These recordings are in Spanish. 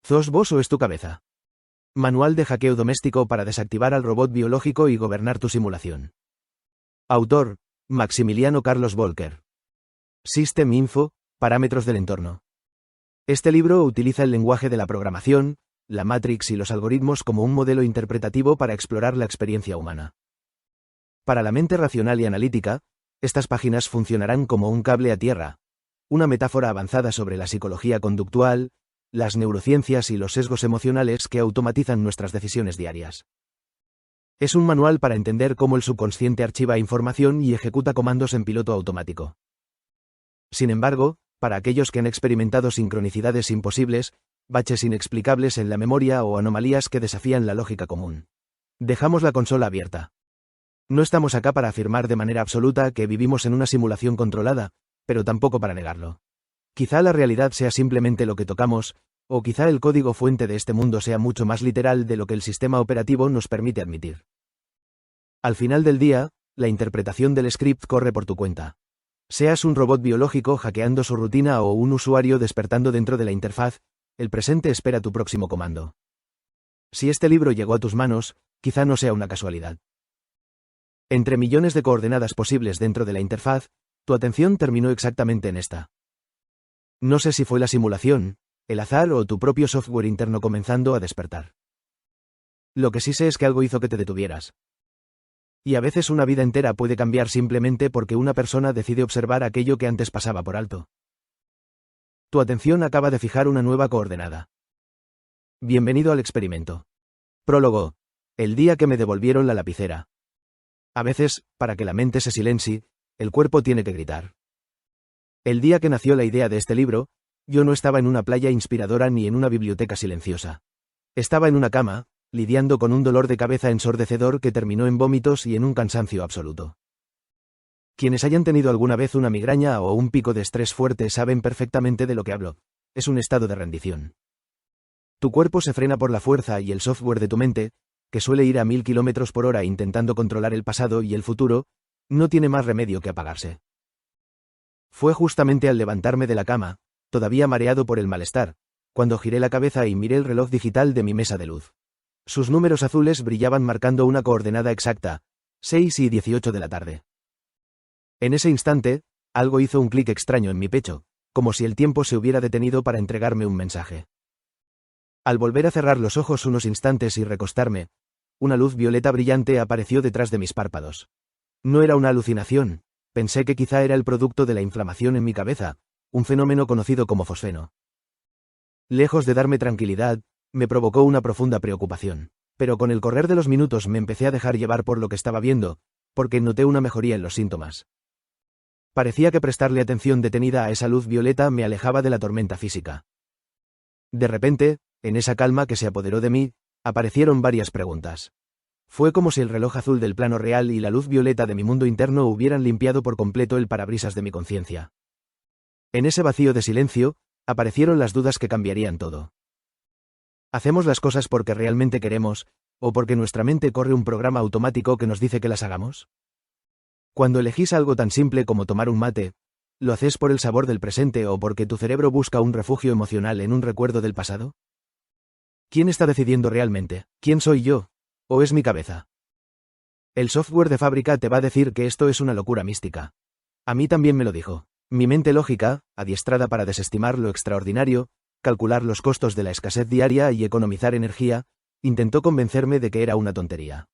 ¿Zos o es tu cabeza? Manual de hackeo doméstico para desactivar al robot biológico y gobernar tu simulación. Autor, Maximiliano Carlos Volker. System Info, parámetros del entorno. Este libro utiliza el lenguaje de la programación, la Matrix y los algoritmos como un modelo interpretativo para explorar la experiencia humana. Para la mente racional y analítica, estas páginas funcionarán como un cable a tierra, una metáfora avanzada sobre la psicología conductual, las neurociencias y los sesgos emocionales que automatizan nuestras decisiones diarias. Es un manual para entender cómo el subconsciente archiva información y ejecuta comandos en piloto automático. Sin embargo, para aquellos que han experimentado sincronicidades imposibles, baches inexplicables en la memoria o anomalías que desafían la lógica común, dejamos la consola abierta. No estamos acá para afirmar de manera absoluta que vivimos en una simulación controlada, pero tampoco para negarlo. Quizá la realidad sea simplemente lo que tocamos, o quizá el código fuente de este mundo sea mucho más literal de lo que el sistema operativo nos permite admitir. Al final del día, la interpretación del script corre por tu cuenta. Seas un robot biológico hackeando su rutina o un usuario despertando dentro de la interfaz, el presente espera tu próximo comando. Si este libro llegó a tus manos, quizá no sea una casualidad. Entre millones de coordenadas posibles dentro de la interfaz, tu atención terminó exactamente en esta. No sé si fue la simulación, el azar o tu propio software interno comenzando a despertar. Lo que sí sé es que algo hizo que te detuvieras. Y a veces una vida entera puede cambiar simplemente porque una persona decide observar aquello que antes pasaba por alto. Tu atención acaba de fijar una nueva coordenada. Bienvenido al experimento. Prólogo. El día que me devolvieron la lapicera. A veces, para que la mente se silencie, el cuerpo tiene que gritar. El día que nació la idea de este libro, yo no estaba en una playa inspiradora ni en una biblioteca silenciosa. Estaba en una cama, lidiando con un dolor de cabeza ensordecedor que terminó en vómitos y en un cansancio absoluto. Quienes hayan tenido alguna vez una migraña o un pico de estrés fuerte saben perfectamente de lo que hablo. Es un estado de rendición. Tu cuerpo se frena por la fuerza y el software de tu mente, que suele ir a 1000 km/h intentando controlar el pasado y el futuro, no tiene más remedio que apagarse. Fue justamente al levantarme de la cama, todavía mareado por el malestar, cuando giré la cabeza y miré el reloj digital de mi mesa de luz. Sus números azules brillaban marcando una coordenada exacta, 6:18 de la tarde. En ese instante, algo hizo un clic extraño en mi pecho, como si el tiempo se hubiera detenido para entregarme un mensaje. Al volver a cerrar los ojos unos instantes y recostarme, una luz violeta brillante apareció detrás de mis párpados. No era una alucinación, pensé que quizá era el producto de la inflamación en mi cabeza, un fenómeno conocido como fosfeno. Lejos de darme tranquilidad, me provocó una profunda preocupación, pero con el correr de los minutos me empecé a dejar llevar por lo que estaba viendo, porque noté una mejoría en los síntomas. Parecía que prestarle atención detenida a esa luz violeta me alejaba de la tormenta física. De repente, en esa calma que se apoderó de mí, aparecieron varias preguntas. Fue como si el reloj azul del plano real y la luz violeta de mi mundo interno hubieran limpiado por completo el parabrisas de mi conciencia. En ese vacío de silencio, aparecieron las dudas que cambiarían todo. ¿Hacemos las cosas porque realmente queremos, o porque nuestra mente corre un programa automático que nos dice que las hagamos? Cuando elegís algo tan simple como tomar un mate, ¿lo haces por el sabor del presente o porque tu cerebro busca un refugio emocional en un recuerdo del pasado? ¿Quién está decidiendo realmente? ¿Quién soy yo? ¿O es mi cabeza? El software de fábrica te va a decir que esto es una locura mística. A mí también me lo dijo. Mi mente lógica, adiestrada para desestimar lo extraordinario, calcular los costos de la escasez diaria y economizar energía, intentó convencerme de que era una tontería.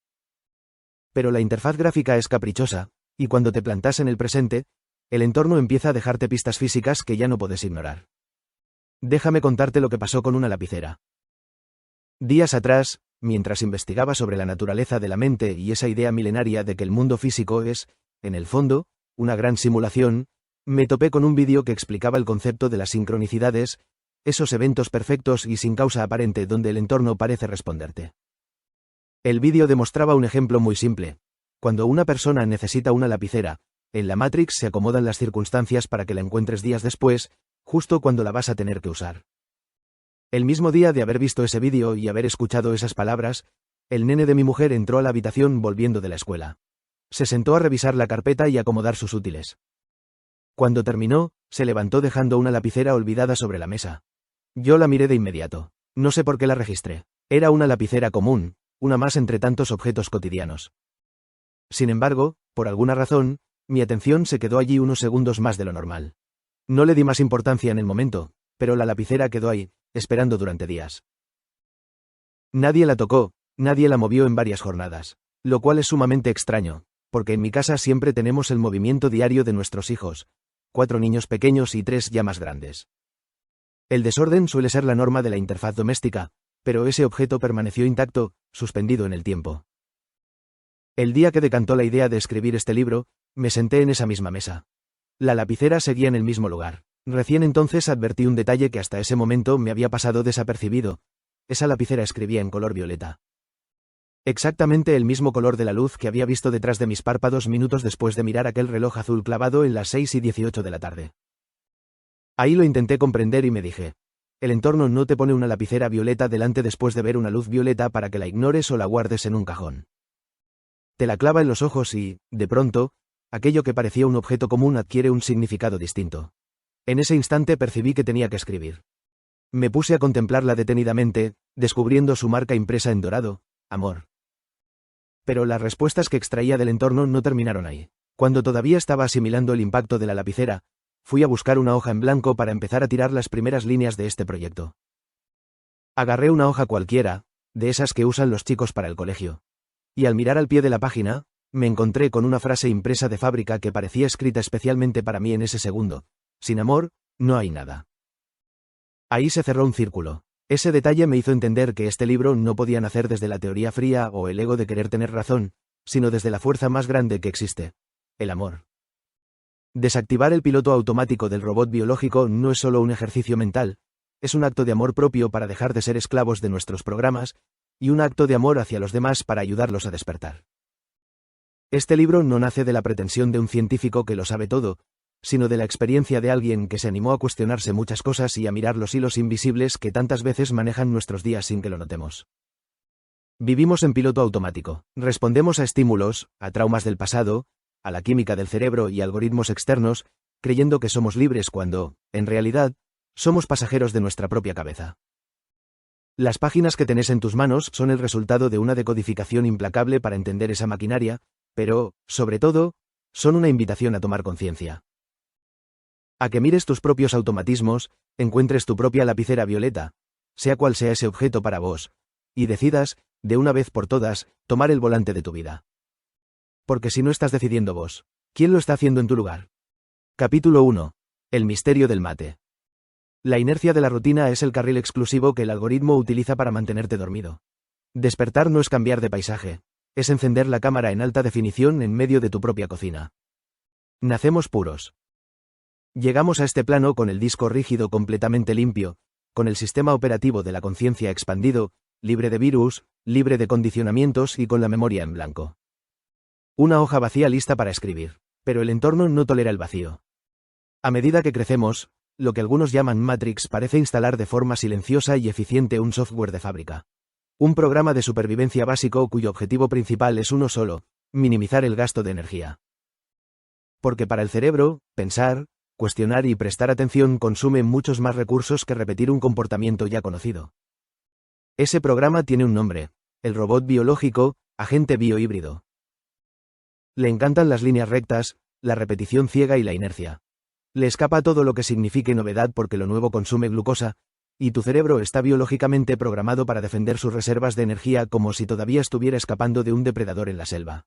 Pero la interfaz gráfica es caprichosa, y cuando te plantas en el presente, el entorno empieza a dejarte pistas físicas que ya no puedes ignorar. Déjame contarte lo que pasó con una lapicera. Días atrás, mientras investigaba sobre la naturaleza de la mente y esa idea milenaria de que el mundo físico es, en el fondo, una gran simulación, me topé con un vídeo que explicaba el concepto de las sincronicidades, esos eventos perfectos y sin causa aparente donde el entorno parece responderte. El vídeo demostraba un ejemplo muy simple. Cuando una persona necesita una lapicera, en la Matrix se acomodan las circunstancias para que la encuentres días después, justo cuando la vas a tener que usar. El mismo día de haber visto ese vídeo y haber escuchado esas palabras, el nene de mi mujer entró a la habitación volviendo de la escuela. Se sentó a revisar la carpeta y acomodar sus útiles. Cuando terminó, se levantó dejando una lapicera olvidada sobre la mesa. Yo la miré de inmediato. No sé por qué la registré. Era una lapicera común, una más entre tantos objetos cotidianos. Sin embargo, por alguna razón, mi atención se quedó allí unos segundos más de lo normal. No le di más importancia en el momento, pero la lapicera quedó ahí, esperando durante días. Nadie la tocó, nadie la movió en varias jornadas, lo cual es sumamente extraño, porque en mi casa siempre tenemos el movimiento diario de nuestros hijos, 4 niños pequeños y 3 ya más grandes. El desorden suele ser la norma de la interfaz doméstica, pero ese objeto permaneció intacto, suspendido en el tiempo. El día que decantó la idea de escribir este libro, me senté en esa misma mesa. La lapicera seguía en el mismo lugar. Recién entonces advertí un detalle que hasta ese momento me había pasado desapercibido. Esa lapicera escribía en color violeta. Exactamente el mismo color de la luz que había visto detrás de mis párpados minutos después de mirar aquel reloj azul clavado en las 6:18 de la tarde. Ahí lo intenté comprender y me dije: el entorno no te pone una lapicera violeta delante después de ver una luz violeta para que la ignores o la guardes en un cajón. Te la clava en los ojos y, de pronto, aquello que parecía un objeto común adquiere un significado distinto. En ese instante percibí que tenía que escribir. Me puse a contemplarla detenidamente, descubriendo su marca impresa en dorado: amor. Pero las respuestas que extraía del entorno no terminaron ahí. Cuando todavía estaba asimilando el impacto de la lapicera, fui a buscar una hoja en blanco para empezar a tirar las primeras líneas de este proyecto. Agarré una hoja cualquiera, de esas que usan los chicos para el colegio. Y al mirar al pie de la página, me encontré con una frase impresa de fábrica que parecía escrita especialmente para mí en ese segundo: sin amor, no hay nada. Ahí se cerró un círculo. Ese detalle me hizo entender que este libro no podía nacer desde la teoría fría o el ego de querer tener razón, sino desde la fuerza más grande que existe: el amor. Desactivar el piloto automático del robot biológico no es solo un ejercicio mental, es un acto de amor propio para dejar de ser esclavos de nuestros programas, y un acto de amor hacia los demás para ayudarlos a despertar. Este libro no nace de la pretensión de un científico que lo sabe todo, sino de la experiencia de alguien que se animó a cuestionarse muchas cosas y a mirar los hilos invisibles que tantas veces manejan nuestros días sin que lo notemos. Vivimos en piloto automático, respondemos a estímulos, a traumas del pasado, a la química del cerebro y algoritmos externos, creyendo que somos libres cuando, en realidad, somos pasajeros de nuestra propia cabeza. Las páginas que tenés en tus manos son el resultado de una decodificación implacable para entender esa maquinaria, pero, sobre todo, son una invitación a tomar conciencia. A que mires tus propios automatismos, encuentres tu propia lapicera violeta, sea cual sea ese objeto para vos, y decidas, de una vez por todas, tomar el volante de tu vida. Porque si no estás decidiendo vos, ¿quién lo está haciendo en tu lugar? Capítulo 1. El misterio del mate. La inercia de la rutina es el carril exclusivo que el algoritmo utiliza para mantenerte dormido. Despertar no es cambiar de paisaje, es encender la cámara en alta definición en medio de tu propia cocina. Nacemos puros. Llegamos a este plano con el disco rígido completamente limpio, con el sistema operativo de la conciencia expandido, libre de virus, libre de condicionamientos y con la memoria en blanco. Una hoja vacía lista para escribir, pero el entorno no tolera el vacío. A medida que crecemos, lo que algunos llaman Matrix parece instalar de forma silenciosa y eficiente un software de fábrica. Un programa de supervivencia básico cuyo objetivo principal es uno solo: minimizar el gasto de energía. Porque para el cerebro, pensar, cuestionar y prestar atención consume muchos más recursos que repetir un comportamiento ya conocido. Ese programa tiene un nombre: el robot biológico, agente biohíbrido. Le encantan las líneas rectas, la repetición ciega y la inercia. Le escapa todo lo que signifique novedad porque lo nuevo consume glucosa, y tu cerebro está biológicamente programado para defender sus reservas de energía como si todavía estuviera escapando de un depredador en la selva.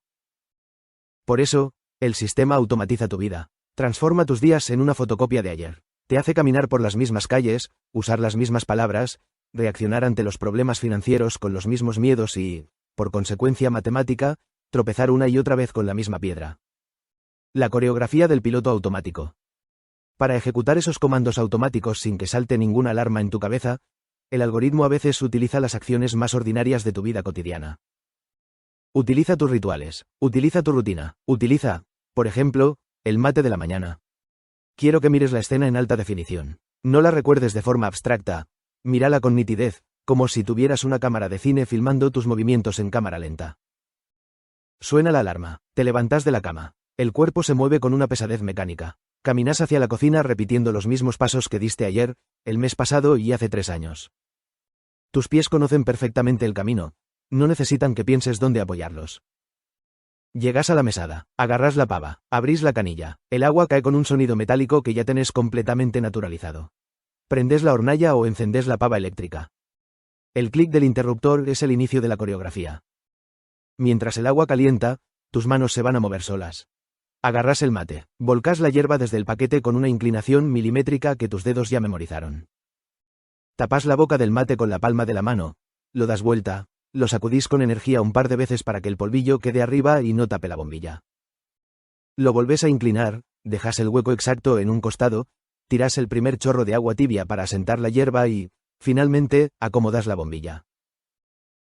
Por eso, el sistema automatiza tu vida, transforma tus días en una fotocopia de ayer, te hace caminar por las mismas calles, usar las mismas palabras, reaccionar ante los problemas financieros con los mismos miedos y, por consecuencia matemática, tropezar una y otra vez con la misma piedra. La coreografía del piloto automático. Para ejecutar esos comandos automáticos sin que salte ninguna alarma en tu cabeza, el algoritmo a veces utiliza las acciones más ordinarias de tu vida cotidiana. Utiliza tus rituales, utiliza tu rutina, utiliza, por ejemplo, el mate de la mañana. Quiero que mires la escena en alta definición. No la recuerdes de forma abstracta, mírala con nitidez, como si tuvieras una cámara de cine filmando tus movimientos en cámara lenta. Suena la alarma, te levantas de la cama, el cuerpo se mueve con una pesadez mecánica. Caminas hacia la cocina repitiendo los mismos pasos que diste ayer, el mes pasado y hace 3 años. Tus pies conocen perfectamente el camino, no necesitan que pienses dónde apoyarlos. Llegas a la mesada, agarras la pava, abrís la canilla, el agua cae con un sonido metálico que ya tenés completamente naturalizado. Prendés la hornalla o encendés la pava eléctrica. El clic del interruptor es el inicio de la coreografía. Mientras el agua calienta, tus manos se van a mover solas. Agarrás el mate, volcás la hierba desde el paquete con una inclinación milimétrica que tus dedos ya memorizaron. Tapás la boca del mate con la palma de la mano, lo das vuelta, lo sacudís con energía un par de veces para que el polvillo quede arriba y no tape la bombilla. Lo volvés a inclinar, dejás el hueco exacto en un costado, tirás el primer chorro de agua tibia para asentar la hierba y, finalmente, acomodás la bombilla.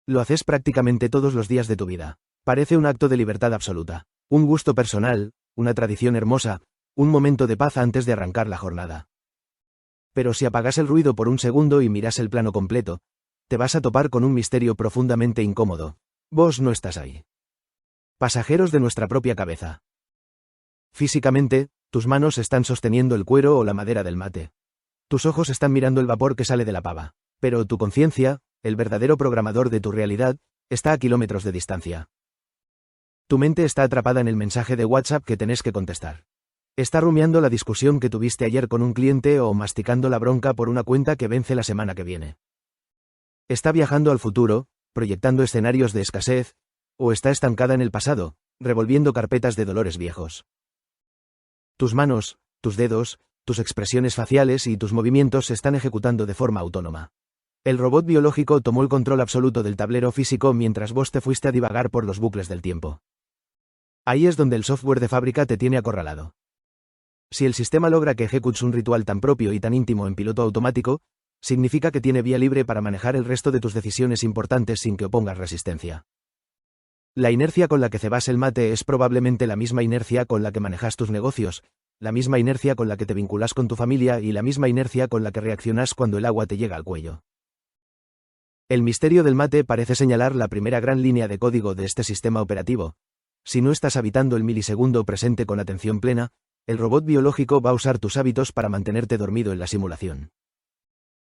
Lo haces prácticamente todos los días de tu vida. Parece un acto de libertad absoluta, un gusto personal, una tradición hermosa, un momento de paz antes de arrancar la jornada. Pero si apagas el ruido por un segundo y miras el plano completo, te vas a topar con un misterio profundamente incómodo. Vos no estás ahí. Pasajeros de nuestra propia cabeza. Físicamente, tus manos están sosteniendo el cuero o la madera del mate. Tus ojos están mirando el vapor que sale de la pava. Pero tu conciencia, el verdadero programador de tu realidad, está a kilómetros de distancia. Tu mente está atrapada en el mensaje de WhatsApp que tenés que contestar. Está rumiando la discusión que tuviste ayer con un cliente o masticando la bronca por una cuenta que vence la semana que viene. Está viajando al futuro, proyectando escenarios de escasez, o está estancada en el pasado, revolviendo carpetas de dolores viejos. Tus manos, tus dedos, tus expresiones faciales y tus movimientos se están ejecutando de forma autónoma. El robot biológico tomó el control absoluto del tablero físico mientras vos te fuiste a divagar por los bucles del tiempo. Ahí es donde el software de fábrica te tiene acorralado. Si el sistema logra que ejecutes un ritual tan propio y tan íntimo en piloto automático, significa que tiene vía libre para manejar el resto de tus decisiones importantes sin que opongas resistencia. La inercia con la que cebas el mate es probablemente la misma inercia con la que manejas tus negocios, la misma inercia con la que te vinculas con tu familia y la misma inercia con la que reaccionas cuando el agua te llega al cuello. El misterio del mate parece señalar la primera gran línea de código de este sistema operativo. Si no estás habitando el milisegundo presente con atención plena, el robot biológico va a usar tus hábitos para mantenerte dormido en la simulación.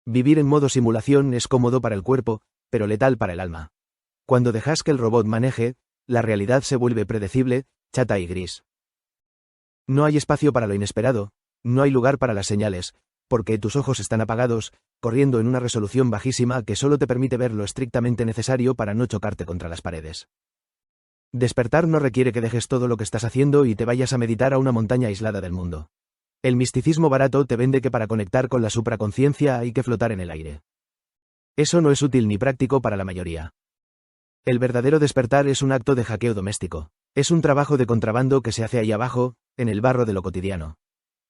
Vivir en modo simulación es cómodo para el cuerpo, pero letal para el alma. Cuando dejas que el robot maneje, la realidad se vuelve predecible, chata y gris. No hay espacio para lo inesperado, no hay lugar para las señales, porque tus ojos están apagados, corriendo en una resolución bajísima que solo te permite ver lo estrictamente necesario para no chocarte contra las paredes. Despertar no requiere que dejes todo lo que estás haciendo y te vayas a meditar a una montaña aislada del mundo. El misticismo barato te vende que para conectar con la supraconciencia hay que flotar en el aire. Eso no es útil ni práctico para la mayoría. El verdadero despertar es un acto de hackeo doméstico. Es un trabajo de contrabando que se hace ahí abajo, en el barro de lo cotidiano.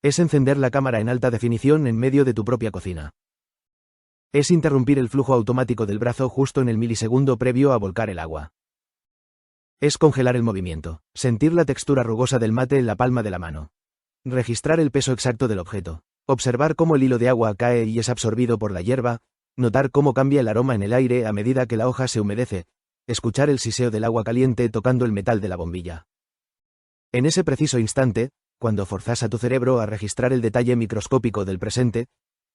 Es encender la cámara en alta definición en medio de tu propia cocina. Es interrumpir el flujo automático del brazo justo en el milisegundo previo a volcar el agua. Es congelar el movimiento, sentir la textura rugosa del mate en la palma de la mano. Registrar el peso exacto del objeto, observar cómo el hilo de agua cae y es absorbido por la hierba, notar cómo cambia el aroma en el aire a medida que la hoja se humedece, escuchar el siseo del agua caliente tocando el metal de la bombilla. En ese preciso instante, cuando forzas a tu cerebro a registrar el detalle microscópico del presente,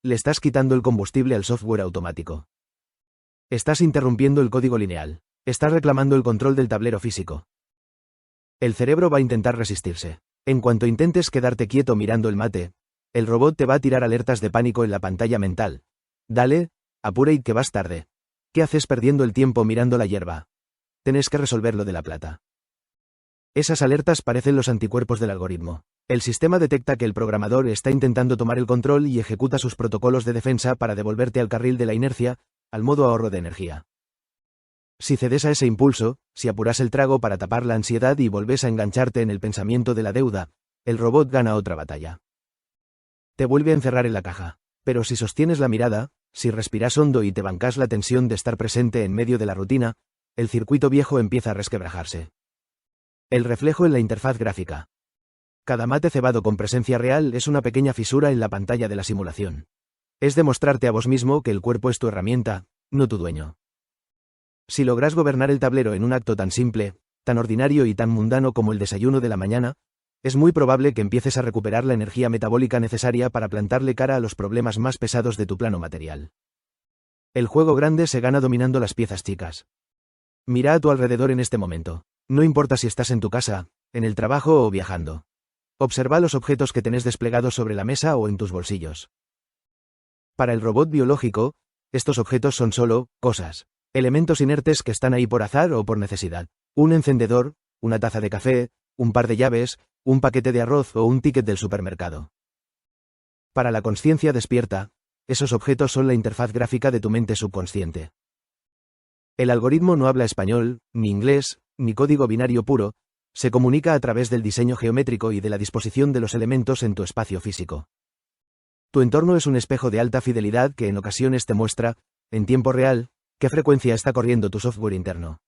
le estás quitando el combustible al software automático. Estás interrumpiendo el código lineal, estás reclamando el control del tablero físico. El cerebro va a intentar resistirse. En cuanto intentes quedarte quieto mirando el mate, el robot te va a tirar alertas de pánico en la pantalla mental. Dale, apure y que vas tarde. ¿Qué haces perdiendo el tiempo mirando la hierba? Tenés que resolver lo de la plata. Esas alertas parecen los anticuerpos del algoritmo. El sistema detecta que el programador está intentando tomar el control y ejecuta sus protocolos de defensa para devolverte al carril de la inercia, al modo ahorro de energía. Si cedes a ese impulso, si apuras el trago para tapar la ansiedad y volvés a engancharte en el pensamiento de la deuda, el robot gana otra batalla. Te vuelve a encerrar en la caja. Pero si sostienes la mirada, si respiras hondo y te bancas la tensión de estar presente en medio de la rutina, el circuito viejo empieza a resquebrajarse. El reflejo en la interfaz gráfica. Cada mate cebado con presencia real es una pequeña fisura en la pantalla de la simulación. Es demostrarte a vos mismo que el cuerpo es tu herramienta, no tu dueño. Si logras gobernar el tablero en un acto tan simple, tan ordinario y tan mundano como el desayuno de la mañana, es muy probable que empieces a recuperar la energía metabólica necesaria para plantarle cara a los problemas más pesados de tu plano material. El juego grande se gana dominando las piezas chicas. Mira a tu alrededor en este momento. No importa si estás en tu casa, en el trabajo o viajando. Observa los objetos que tenés desplegados sobre la mesa o en tus bolsillos. Para el robot biológico, estos objetos son solo cosas, elementos inertes que están ahí por azar o por necesidad. Un encendedor, una taza de café, un par de llaves, un paquete de arroz o un ticket del supermercado. Para la consciencia despierta, esos objetos son la interfaz gráfica de tu mente subconsciente. El algoritmo no habla español, ni inglés, ni código binario puro, se comunica a través del diseño geométrico y de la disposición de los elementos en tu espacio físico. Tu entorno es un espejo de alta fidelidad que en ocasiones te muestra, en tiempo real, qué frecuencia está corriendo tu software interno.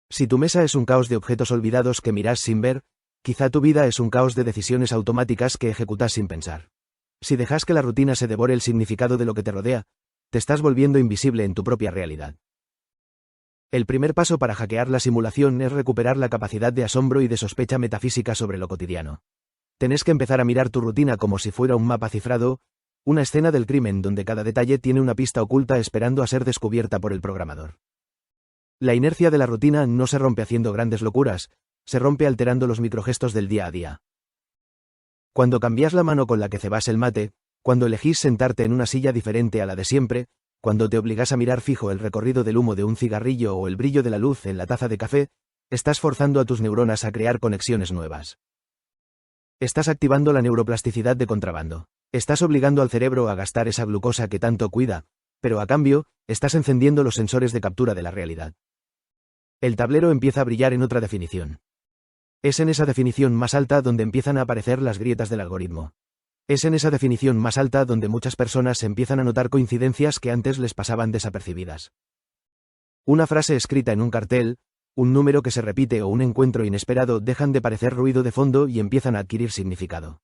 Si tu mesa es un caos de objetos olvidados que miras sin ver, quizá tu vida es un caos de decisiones automáticas que ejecutas sin pensar. Si dejas que la rutina se devore el significado de lo que te rodea, te estás volviendo invisible en tu propia realidad. El primer paso para hackear la simulación es recuperar la capacidad de asombro y de sospecha metafísica sobre lo cotidiano. Tenés que empezar a mirar tu rutina como si fuera un mapa cifrado, una escena del crimen donde cada detalle tiene una pista oculta esperando a ser descubierta por el programador. La inercia de la rutina no se rompe haciendo grandes locuras, se rompe alterando los microgestos del día a día. Cuando cambias la mano con la que cebas el mate, cuando elegís sentarte en una silla diferente a la de siempre, cuando te obligas a mirar fijo el recorrido del humo de un cigarrillo o el brillo de la luz en la taza de café, estás forzando a tus neuronas a crear conexiones nuevas. Estás activando la neuroplasticidad de contrabando. Estás obligando al cerebro a gastar esa glucosa que tanto cuida, pero a cambio, estás encendiendo los sensores de captura de la realidad. El tablero empieza a brillar en otra definición. Es en esa definición más alta donde empiezan a aparecer las grietas del algoritmo. Es en esa definición más alta donde muchas personas empiezan a notar coincidencias que antes les pasaban desapercibidas. Una frase escrita en un cartel, un número que se repite o un encuentro inesperado dejan de parecer ruido de fondo y empiezan a adquirir significado.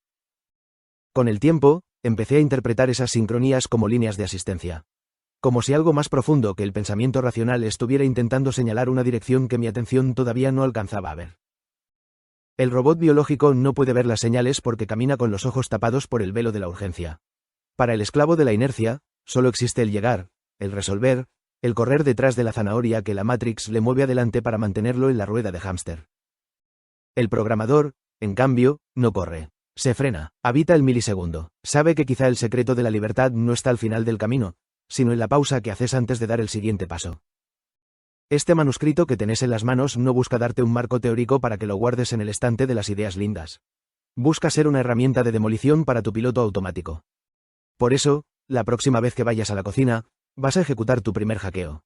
Con el tiempo, empecé a interpretar esas sincronías como líneas de asistencia. Como si algo más profundo que el pensamiento racional estuviera intentando señalar una dirección que mi atención todavía no alcanzaba a ver. El robot biológico no puede ver las señales porque camina con los ojos tapados por el velo de la urgencia. Para el esclavo de la inercia, solo existe el llegar, el resolver, el correr detrás de la zanahoria que la Matrix le mueve adelante para mantenerlo en la rueda de hámster. El programador, en cambio, no corre. Se frena, habita el milisegundo, sabe que quizá el secreto de la libertad no está al final del camino, sino en la pausa que haces antes de dar el siguiente paso. Este manuscrito que tenés en las manos no busca darte un marco teórico para que lo guardes en el estante de las ideas lindas. Busca ser una herramienta de demolición para tu piloto automático. Por eso, la próxima vez que vayas a la cocina, vas a ejecutar tu primer hackeo.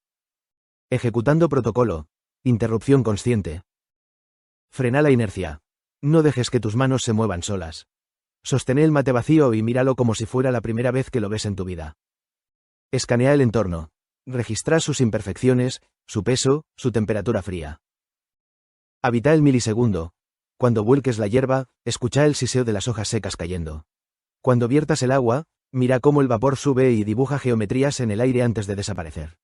Ejecutando protocolo. Interrupción consciente. Frena la inercia. No dejes que tus manos se muevan solas. Sostén el mate vacío y míralo como si fuera la primera vez que lo ves en tu vida. Escanea el entorno. Registra sus imperfecciones, su peso, su temperatura fría. Habita el milisegundo. Cuando vuelques la hierba, escucha el siseo de las hojas secas cayendo. Cuando viertas el agua, mira cómo el vapor sube y dibuja geometrías en el aire antes de desaparecer.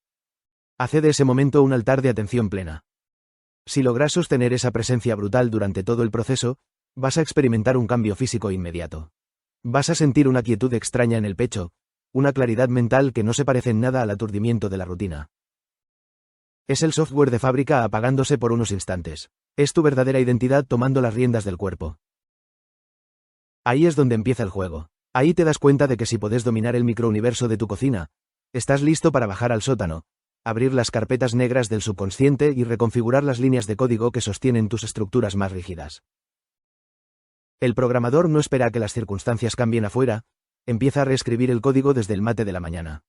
Hace de ese momento un altar de atención plena. Si logras sostener esa presencia brutal durante todo el proceso, vas a experimentar un cambio físico inmediato. Vas a sentir una quietud extraña en el pecho, una claridad mental que no se parece en nada al aturdimiento de la rutina. Es el software de fábrica apagándose por unos instantes. Es tu verdadera identidad tomando las riendas del cuerpo. Ahí es donde empieza el juego. Ahí te das cuenta de que si podés dominar el microuniverso de tu cocina, estás listo para bajar al sótano, abrir las carpetas negras del subconsciente y reconfigurar las líneas de código que sostienen tus estructuras más rígidas. El programador no espera a que las circunstancias cambien afuera, empieza a reescribir el código desde el mate de la mañana.